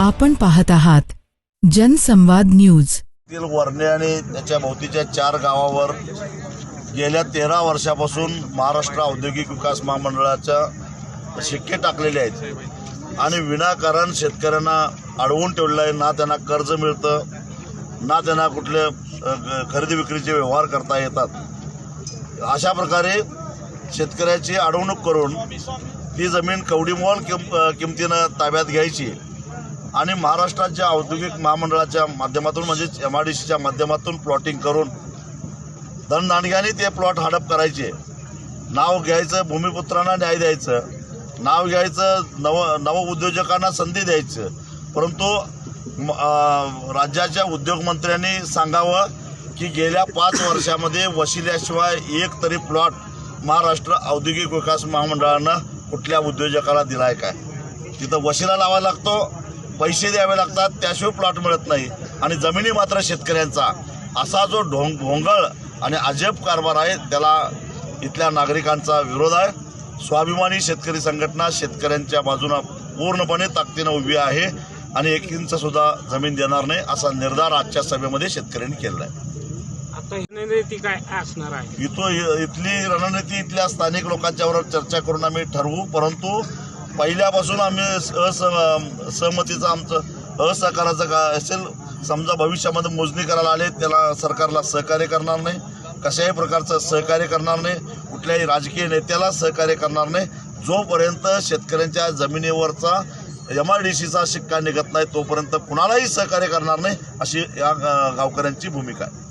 आपण पाहत आहात जनसंवाद न्यूज। वरणे आणि त्याच्या भोवतीच्या 4 गावावर गेल्या 13 वर्षापासून महाराष्ट्र औद्योगिक विकास महामंडळाच्या शिक्के टाकलेले आहेत आणि विनाकारण शेतकऱ्यांना अडवून ठेवलेलं आहे। ना त्यांना कर्ज मिळतं, ना त्यांना कुठले खरेदी विक्रीचे व्यवहार करता येतात। अशा प्रकारे शेतकऱ्याची अडवणूक करून ती जमीन कवडीमोल किमतीनं ताब्यात घ्यायची आणि महाराष्ट्राच्या औद्योगिक महामंडळाच्या माध्यमातून म्हणजेच MIDCच्या माध्यमातून प्लॉटिंग करून धनदांडग्याने ते प्लॉट हडप करायचे। नाव घ्यायचं, भूमिपुत्रांना न्याय द्यायचं, नाव घ्यायचं, नव उद्योजकांना संधी द्यायचं। परंतु राज्याच्या उद्योगमंत्र्यांनी सांगावं की गेल्या 5 वर्षामध्ये वशिल्याशिवाय एक तरी प्लॉट महाराष्ट्र औद्योगिक विकास महामंडळानं कुठल्या उद्योजकाला दिलाय काय? तिथं वशिला लावायला लागतो, पैसे द्यावे लागतात, त्याशिवाय प्लॉट मिळत नाही आणि जमिनी मात्र शेतकऱ्यांचा। असा जो भोंगळ आणि अजब कारभार आहे त्याला इथल्या नागरिकांचा विरोध आहे। स्वाभिमानी शेतकरी संघटना शेतकऱ्यांच्या बाजूने पूर्णपणे ताकदीने उभी आहे आणि 1 इंच सुद्धा जमीन देणार नाही असा निर्धार आजच्या सभेमध्ये शेतकऱ्यांनी केला आहे। आता रणनीती काय असणार आहे? इथली रणनीती इथल्या स्थानिक लोकांच्यावर चर्चा करून आम्ही ठरवू। परंतु पहिल्यापासून आम्ही सहमतीचं आमचं असहकाराचं काय असेल, समजा भविष्यामध्ये मोजणी करायला आले त्याला सरकारला सहकार्य करणार नाही, कशाही प्रकारचं सहकार्य करणार नाही, कुठल्याही राजकीय नेत्याला सहकार्य करणार नाही। जोपर्यंत शेतकऱ्यांच्या जमिनीवरचा MIDCचा शिक्का निघत नाही तोपर्यंत कुणालाही सहकार्य करणार नाही अशी या गावकऱ्यांची भूमिका आहे।